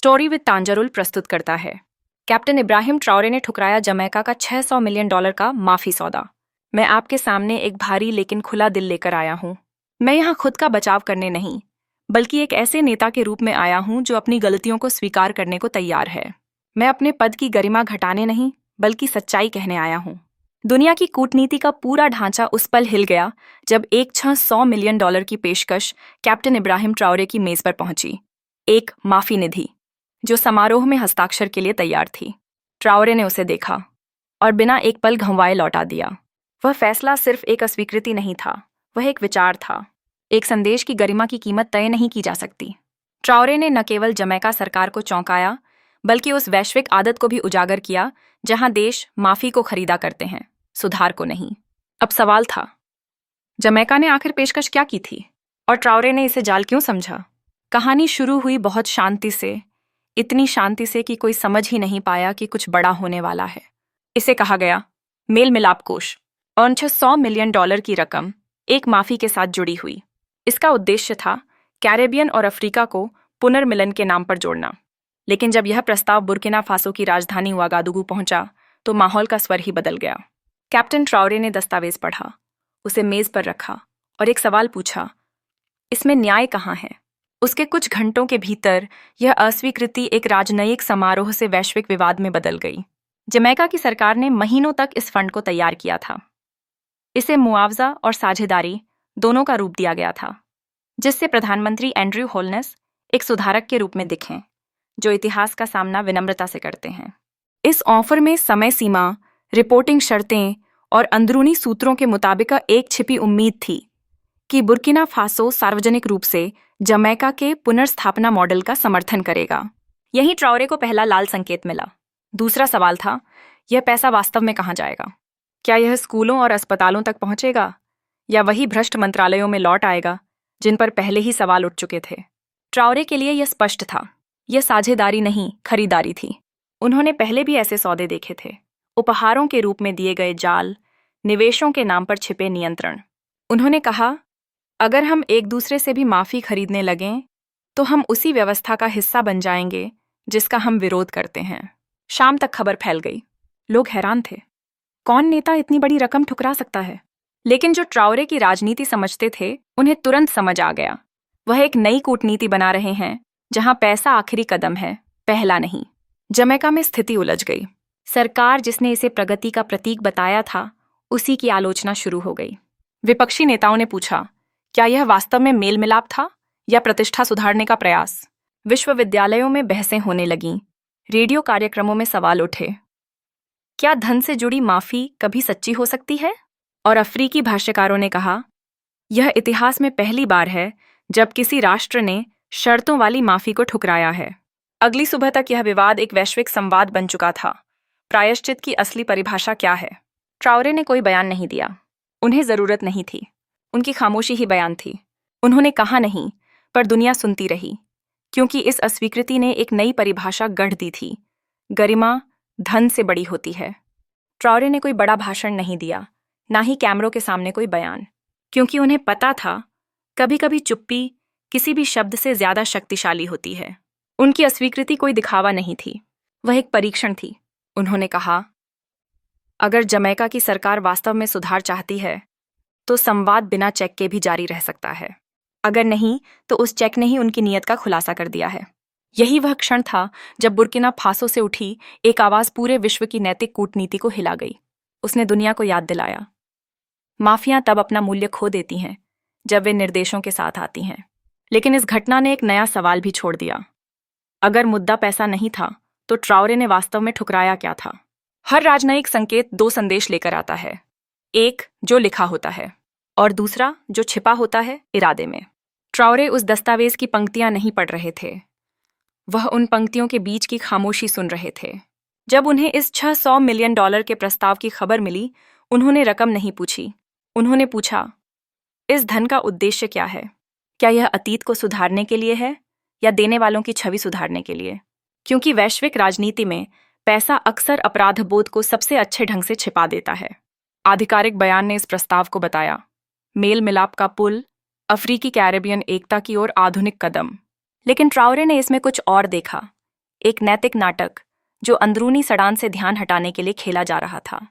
Story with तांजरुल प्रस्तुत करता है। कैप्टन इब्राहिम ट्राओरे ने ठुकराया जमैका का $600 मिलियन का माफी सौदा। मैं आपके सामने एक भारी लेकिन खुला दिल लेकर आया हूँ। मैं यहाँ खुद का बचाव करने नहीं, बल्कि एक ऐसे नेता के रूप में आया हूँ जो अपनी गलतियों को स्वीकार करने को तैयार है। मैं अपने पद की गरिमा घटाने नहीं, बल्कि सच्चाई कहने आया हूँ। दुनिया की कूटनीति का पूरा ढांचा उस पल हिल गया जब एक $100 मिलियन की पेशकश कैप्टन इब्राहिम ट्राओरे की मेज पर पहुंची। एक माफी निधि जो समारोह में हस्ताक्षर के लिए तैयार थी। ट्राओरे ने उसे देखा और बिना एक पल घंवाए लौटा दिया। वह फैसला सिर्फ एक अस्वीकृति नहीं था, वह एक विचार था, एक संदेश की गरिमा की कीमत तय नहीं की जा सकती। ट्राओरे ने न केवल जमैका सरकार को चौंकाया, बल्कि उस वैश्विक आदत को भी उजागर किया जहां देश माफी को खरीदा करते हैं, सुधार को नहीं। अब सवाल था, जमैका ने आखिर पेशकश क्या की थी और ट्राओरे ने इसे जाल क्यों समझा? कहानी शुरू हुई बहुत शांति से, इतनी शांति से कि कोई समझ ही नहीं पाया कि कुछ बड़ा होने वाला है। इसे कहा गया मेल मिलाप कोष और $600 मिलियन की रकम एक माफी के साथ जुड़ी हुई। इसका उद्देश्य था कैरेबियन और अफ्रीका को पुनर्मिलन के नाम पर जोड़ना। लेकिन जब यह प्रस्ताव बुर्किना फासो की राजधानी ouagadougou पहुंचा तो माहौल का स्वर ही बदल गया। कैप्टन ट्राओरे ने दस्तावेज पढ़ा, उसे मेज पर रखा और एक सवाल पूछा, इसमें न्याय कहाँ है? उसके कुछ घंटों के भीतर यह अस्वीकृति एक राजनयिक समारोह से वैश्विक विवाद में बदल गई। जमैका की सरकार ने महीनों तक इस फंड को तैयार किया था। इसे मुआवजा और साझेदारी दोनों का रूप दिया गया था, जिससे प्रधानमंत्री एंड्रयू होलनेस एक सुधारक के रूप में दिखें, जो इतिहास का सामना विनम्रता से करते हैं। इस ऑफर में समय सीमा, रिपोर्टिंग शर्तें और अंदरूनी सूत्रों के मुताबिक एक छिपी उम्मीद थी कि बुर्किना फासो सार्वजनिक रूप से जमैका के पुनर्स्थापना मॉडल का समर्थन करेगा। यही ट्राओरे को पहला लाल संकेत मिला। दूसरा सवाल था, यह पैसा वास्तव में कहाँ जाएगा? क्या यह स्कूलों और अस्पतालों तक पहुंचेगा या वही भ्रष्ट मंत्रालयों में लौट आएगा जिन पर पहले ही सवाल उठ चुके थे? ट्राओरे के लिए यह स्पष्ट था, यह साझेदारी नहीं, खरीदारी थी। उन्होंने पहले भी ऐसे सौदे देखे थे, उपहारों के रूप में दिए गए जाल, निवेशों के नाम पर छिपे नियंत्रण। उन्होंने कहा, अगर हम एक दूसरे से भी माफी खरीदने लगें तो हम उसी व्यवस्था का हिस्सा बन जाएंगे जिसका हम विरोध करते हैं। शाम तक खबर फैल गई। लोग हैरान थे, कौन नेता इतनी बड़ी रकम ठुकरा सकता है? लेकिन जो ट्राओरे की राजनीति समझते थे, उन्हें तुरंत समझ आ गया, वह एक नई कूटनीति बना रहे हैं जहां पैसा आखिरी कदम है, पहला नहीं। जमैका में स्थिति उलझ गई। सरकार जिसने इसे प्रगति का प्रतीक बताया था, उसी की आलोचना शुरू हो गई। विपक्षी नेताओं ने पूछा, क्या यह वास्तव में मेल मिलाप था या प्रतिष्ठा सुधारने का प्रयास? विश्वविद्यालयों में बहसें होने लगीं, रेडियो कार्यक्रमों में सवाल उठे, क्या धन से जुड़ी माफी कभी सच्ची हो सकती है? और अफ्रीकी भाष्यकारों ने कहा, यह इतिहास में पहली बार है जब किसी राष्ट्र ने शर्तों वाली माफी को ठुकराया है। अगली सुबह तक यह विवाद एक वैश्विक संवाद बन चुका था। प्रायश्चित की असली परिभाषा क्या है? ट्राओरे ने कोई बयान नहीं दिया। उन्हें जरूरत नहीं थी, उनकी खामोशी ही बयान थी। उन्होंने कहा नहीं, पर दुनिया सुनती रही, क्योंकि इस अस्वीकृति ने एक नई परिभाषा गढ़ दी थी। गरिमा धन से बड़ी होती है। ट्राओरे ने कोई बड़ा भाषण नहीं दिया, ना ही कैमरों के सामने कोई बयान, क्योंकि उन्हें पता था कभी कभी चुप्पी किसी भी शब्द से ज्यादा शक्तिशाली होती है। उनकी अस्वीकृति कोई दिखावा नहीं थी, वह एक परीक्षण थी। उन्होंने कहा, अगर जमैका की सरकार वास्तव में सुधार चाहती है तो संवाद बिना चेक के भी जारी रह सकता है। अगर नहीं, तो उस चेक ने ही उनकी नीयत का खुलासा कर दिया है। यही वह क्षण था जब बुर्किना फासो से उठी एक आवाज पूरे विश्व की नैतिक कूटनीति को हिला गई। उसने दुनिया को याद दिलाया, माफियां तब अपना मूल्य खो देती हैं जब वे निर्देशों के साथ आती हैं। लेकिन इस घटना ने एक नया सवाल भी छोड़ दिया। अगर मुद्दा पैसा नहीं था, तो ट्राओरे ने वास्तव में ठुकराया क्या था? हर राजनयिक संकेत दो संदेश लेकर आता है, एक जो लिखा होता है और दूसरा जो छिपा होता है इरादे में। ट्राओरे उस दस्तावेज की पंक्तियां नहीं पढ़ रहे थे, वह उन पंक्तियों के बीच की खामोशी सुन रहे थे। जब उन्हें इस $600 मिलियन के प्रस्ताव की खबर मिली, उन्होंने रकम नहीं पूछी, उन्होंने पूछा, इस धन का उद्देश्य क्या है? क्या यह अतीत को सुधारने के लिए है या देने वालों की छवि सुधारने के लिए? क्योंकि वैश्विक राजनीति में पैसा अक्सर अपराध बोध को सबसे अच्छे ढंग से छिपा देता है। आधिकारिक बयान ने इस प्रस्ताव को बताया, मेल मिलाप का पुल, अफ्रीकी कैरेबियन एकता की ओर आधुनिक कदम। लेकिन ट्राओरे ने इसमें कुछ और देखा, एक नैतिक नाटक जो अंदरूनी सड़ान से ध्यान हटाने के लिए खेला जा रहा था।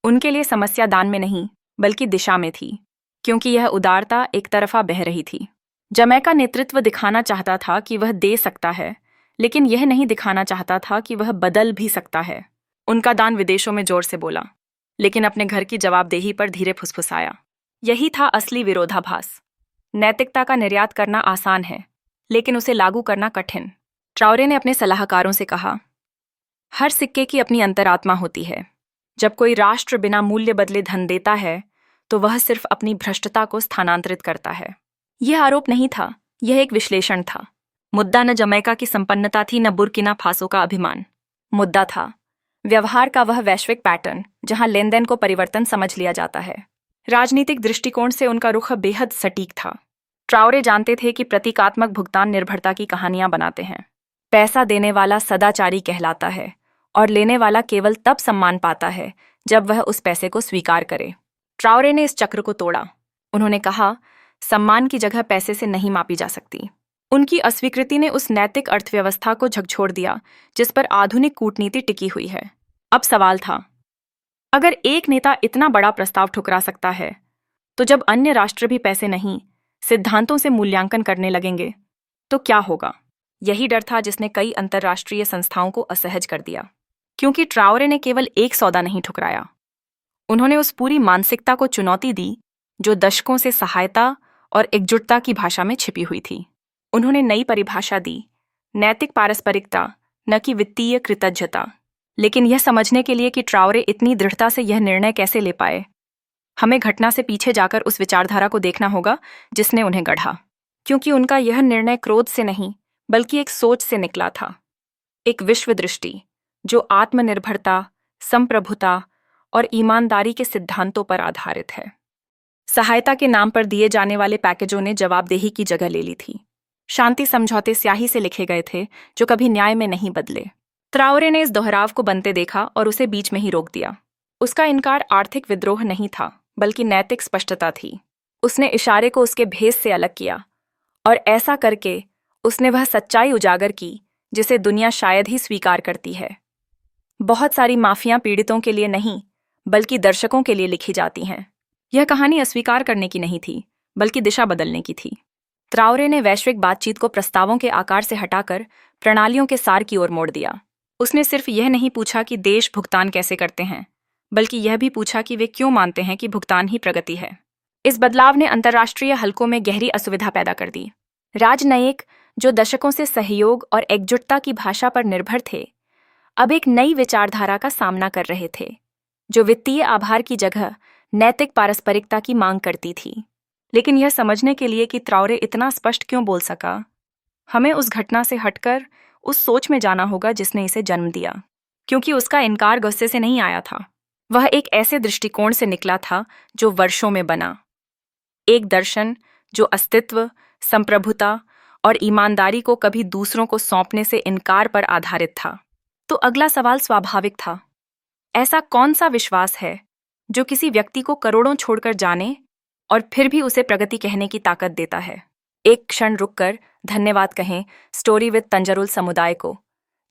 उनके लिए समस्या दान में नहीं बल्कि दिशा में थी, क्योंकि यह उदारता एक तरफा बह रही थी। जमैका नेतृत्व दिखाना चाहता था कि वह दे सकता है, लेकिन यह नहीं दिखाना चाहता था कि वह बदल भी सकता है। उनका दान विदेशों में जोर से बोला, लेकिन अपने घर की जवाबदेही पर धीरे फुसफुसाया। यही था असली विरोधाभास। नैतिकता का निर्यात करना आसान है, लेकिन उसे लागू करना कठिन। ट्राउरे ने अपने सलाहकारों से कहा, हर सिक्के की अपनी अंतरात्मा होती है। जब कोई राष्ट्र बिना मूल्य बदले धन देता है तो वह सिर्फ अपनी भ्रष्टता को स्थानांतरित करता है। यह आरोप नहीं था, यह एक विश्लेषण था। मुद्दा न जमैका की संपन्नता थी, न बुर्किना फासो का अभिमान। मुद्दा था व्यवहार का वह वैश्विक पैटर्न जहां लेनदेन को परिवर्तन समझ लिया जाता है। राजनीतिक दृष्टिकोण से उनका रुख बेहद सटीक था। ट्राउरे जानते थे कि प्रतीकात्मक भुगतान निर्भरता की कहानियां बनाते हैं। पैसा देने वाला सदाचारी कहलाता है और लेने वाला केवल तब सम्मान पाता है जब वह उस पैसे को स्वीकार करे। ट्राउरे ने इस चक्र को तोड़ा। उन्होंने कहा, सम्मान की जगह पैसे से नहीं मापी जा सकती। उनकी अस्वीकृति ने उस नैतिक अर्थव्यवस्था को झकझोर दिया जिस पर आधुनिक कूटनीति टिकी हुई है। अब सवाल था, अगर एक नेता इतना बड़ा प्रस्ताव ठुकरा सकता है, तो जब अन्य राष्ट्र भी पैसे नहीं, सिद्धांतों से मूल्यांकन करने लगेंगे तो क्या होगा? यही डर था जिसने कई अंतर्राष्ट्रीय संस्थाओं को असहज कर दिया। क्योंकि ट्राउरे ने केवल एक सौदा नहीं ठुकराया, उन्होंने उस पूरी मानसिकता को चुनौती दी जो दशकों से सहायता और एकजुटता की भाषा में छिपी हुई थी। उन्होंने नई परिभाषा दी, नैतिक पारस्परिकता, न कि वित्तीय कृतज्ञता। लेकिन यह समझने के लिए कि ट्राउरे इतनी दृढ़ता से यह निर्णय कैसे ले पाए, हमें घटना से पीछे जाकर उस विचारधारा को देखना होगा जिसने उन्हें गढ़ा। क्योंकि उनका यह निर्णय क्रोध से नहीं बल्कि एक सोच से निकला था, एक विश्व दृष्टि जो आत्मनिर्भरता, संप्रभुता और ईमानदारी के सिद्धांतों पर आधारित है। सहायता के नाम पर दिए जाने वाले पैकेजों ने जवाबदेही की जगह ले ली थी। शांति समझौते स्याही से लिखे गए थे जो कभी न्याय में नहीं बदले। ट्राउरे ने इस दोहराव को बनते देखा और उसे बीच में ही रोक दिया। उसका इनकार आर्थिक विद्रोह नहीं था बल्कि नैतिक स्पष्टता थी। उसने इशारे को उसके भेस से अलग किया और ऐसा करके उसने वह सच्चाई उजागर की जिसे दुनिया शायद ही स्वीकार करती है। बहुत सारी माफियां पीड़ितों के लिए नहीं बल्कि दर्शकों के लिए लिखी जाती हैं। यह कहानी अस्वीकार करने की नहीं थी बल्कि दिशा बदलने की थी। ट्राउरे ने वैश्विक बातचीत को प्रस्तावों के आकार से हटाकर प्रणालियों के सार की ओर मोड़ दिया। उसने सिर्फ यह नहीं पूछा कि देश भुगतान कैसे करते हैं, बल्कि यह भी पूछा कि वे क्यों मानते हैं कि भुगतान ही प्रगति है। इस बदलाव ने अंतर्राष्ट्रीय हलकों में गहरी असुविधा पैदा कर दी। राजनयिक जो दशकों से सहयोग और एकजुटता की भाषा पर निर्भर थे, अब एक नई विचारधारा का सामना कर रहे थे जो वित्तीय आभार की जगह नैतिक पारस्परिकता की मांग करती थी। लेकिन यह समझने के लिए कि ट्राउरे इतना स्पष्ट क्यों बोल सका, हमें उस घटना से हटकर उस सोच में जाना होगा जिसने इसे जन्म दिया। क्योंकि उसका इनकार गुस्से से नहीं आया था, वह एक ऐसे दृष्टिकोण से निकला था जो वर्षों में बना। एक दर्शन जो अस्तित्व, संप्रभुता और ईमानदारी को कभी दूसरों को सौंपने से इनकार पर आधारित था। तो अगला सवाल स्वाभाविक था, ऐसा कौन सा विश्वास है जो किसी व्यक्ति को करोड़ों छोड़कर जाने और फिर भी उसे प्रगति कहने की ताकत देता है? एक क्षण रुककर धन्यवाद कहें स्टोरी विद तंजरुल समुदाय को,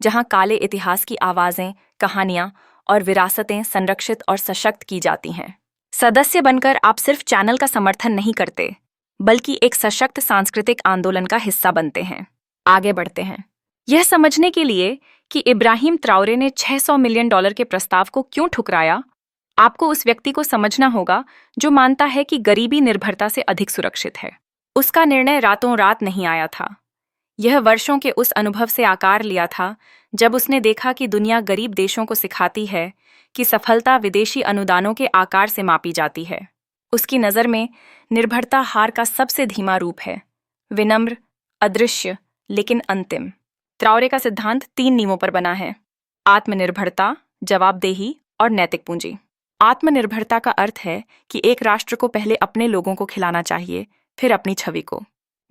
जहां काले इतिहास की आवाजें, कहानियां और विरासतें संरक्षित और सशक्त की जाती हैं। सदस्य बनकर आप सिर्फ चैनल का समर्थन नहीं करते बल्कि एक सशक्त सांस्कृतिक आंदोलन का हिस्सा बनते हैं। आगे बढ़ते हैं यह समझने के लिए कि इब्राहिम ट्राउरे ने $600 मिलियन के प्रस्ताव को क्यों ठुकराया। आपको उस व्यक्ति को समझना होगा जो मानता है कि गरीबी निर्भरता से अधिक सुरक्षित है। उसका निर्णय रातों रात नहीं आया था। यह वर्षों के उस अनुभव से आकार लिया था जब उसने देखा कि दुनिया गरीब देशों को सिखाती है कि सफलता विदेशी अनुदानों के आकार से मापी जाती है। उसकी नज़र में निर्भरता हार का सबसे धीमा रूप है, विनम्र, अदृश्य लेकिन अंतिम। ट्राउरे का सिद्धांत 3 नींवों पर बना है: आत्मनिर्भरता, जवाबदेही और नैतिक पूंजी। आत्मनिर्भरता का अर्थ है कि एक राष्ट्र को पहले अपने लोगों को खिलाना चाहिए, फिर अपनी छवि को।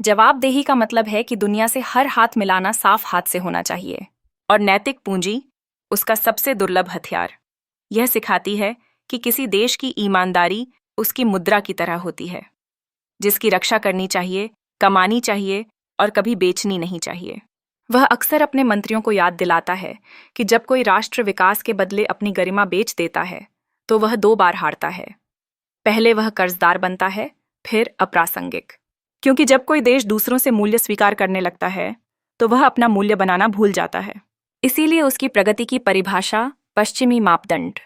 जवाबदेही का मतलब है कि दुनिया से हर हाथ मिलाना साफ हाथ से होना चाहिए। और नैतिक पूंजी उसका सबसे दुर्लभ हथियार। यह सिखाती है कि किसी देश की ईमानदारी उसकी मुद्रा की तरह होती है, जिसकी रक्षा करनी चाहिए, कमानी चाहिए और कभी बेचनी नहीं चाहिए। वह अक्सर अपने मंत्रियों को याद दिलाता है कि जब कोई राष्ट्र विकास के बदले अपनी गरिमा बेच देता है तो वह 2 बार हारता है। पहले वह कर्जदार बनता है, फिर अप्रासंगिक। क्योंकि जब कोई देश दूसरों से मूल्य स्वीकार करने लगता है तो वह अपना मूल्य बनाना भूल जाता है। इसीलिए उसकी प्रगति की परिभाषा पश्चिमी मापदंड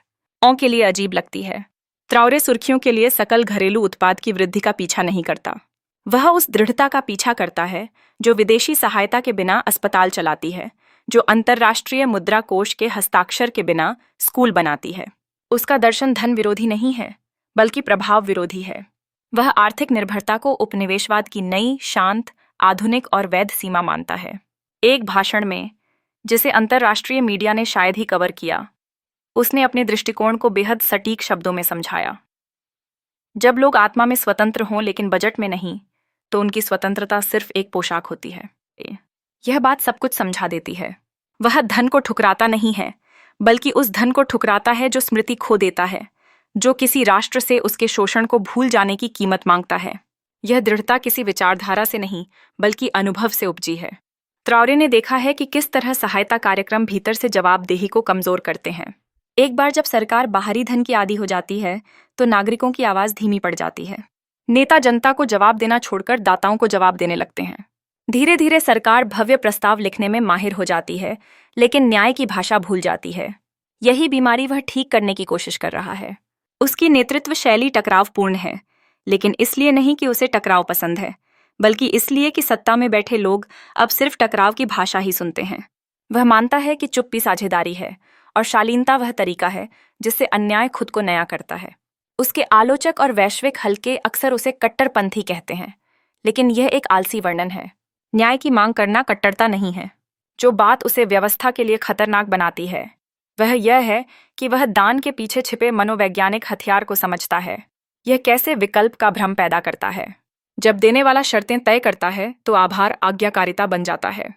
औं के लिए अजीब लगती है। ट्राओरे सुर्खियों के लिए सकल घरेलू उत्पाद की वृद्धि का पीछा नहीं करता। वह उस दृढ़ता का पीछा करता है जो विदेशी सहायता के बिना अस्पताल चलाती है, जो अंतर्राष्ट्रीय मुद्रा कोष के हस्ताक्षर के बिना स्कूल बनाती है। उसका दर्शन धन विरोधी नहीं है, बल्कि प्रभाव विरोधी है। वह आर्थिक निर्भरता को उपनिवेशवाद की नई, शांत, आधुनिक और वैध सीमा मानता है। एक भाषण में, जिसे अंतर्राष्ट्रीय मीडिया ने शायद ही कवर किया, उसने अपने दृष्टिकोण को बेहद सटीक शब्दों में समझाया। जब लोग आत्मा में स्वतंत्र हों लेकिन बजट में नहीं, तो उनकी स्वतंत्रता सिर्फ एक पोशाक होती है। यह बात सब कुछ समझा देती है। वह धन को ठुकराता नहीं है, बल्कि उस धन को ठुकराता है जो स्मृति खो देता है, जो किसी राष्ट्र से उसके शोषण को भूल जाने की कीमत मांगता है। यह दृढ़ता किसी विचारधारा से नहीं, बल्कि अनुभव से उपजी है। ट्राओरे ने देखा है कि किस तरह सहायता कार्यक्रम भीतर से जवाबदेही को कमजोर करते हैं। एक बार जब सरकार बाहरी धन की आदी हो जाती है तो नागरिकों की आवाज धीमी पड़ जाती है। नेता जनता को जवाब देना छोड़कर दाताओं को जवाब देने लगते हैं। धीरे धीरे सरकार भव्य प्रस्ताव लिखने में माहिर हो जाती है, लेकिन न्याय की भाषा भूल जाती है। यही बीमारी वह ठीक करने की कोशिश कर रहा है। उसकी नेतृत्व शैली टकरावपूर्ण है, लेकिन इसलिए नहीं कि उसे टकराव पसंद है, बल्कि इसलिए कि सत्ता में बैठे लोग अब सिर्फ टकराव की भाषा ही सुनते हैं। वह मानता है कि चुप्पी साझेदारी है और शालीनता वह तरीका है जिससे अन्याय खुद को नया करता है। उसके आलोचक और वैश्विक हलके अक्सर उसे कट्टरपंथी कहते हैं, लेकिन यह एक आलसी वर्णन है। न्याय की मांग करना कट्टरता नहीं है। जो बात उसे व्यवस्था के लिए खतरनाक बनाती है वह यह है कि वह दान के पीछे छिपे मनोवैज्ञानिक हथियार को समझता है। यह कैसे विकल्प का भ्रम पैदा करता है। जब देने वाला शर्तें तय करता है तो आभार आज्ञाकारिता बन जाता है।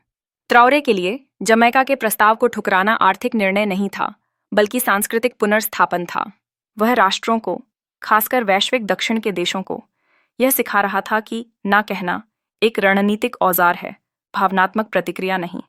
ट्राओरे के लिए जमैका के प्रस्ताव को ठुकराना आर्थिक निर्णय नहीं था, बल्कि सांस्कृतिक पुनर्स्थापन था। वह राष्ट्रों को, खासकर वैश्विक दक्षिण के देशों को, यह सिखा रहा था कि ना कहना एक रणनीतिक औजार है, भावनात्मक प्रतिक्रिया नहीं।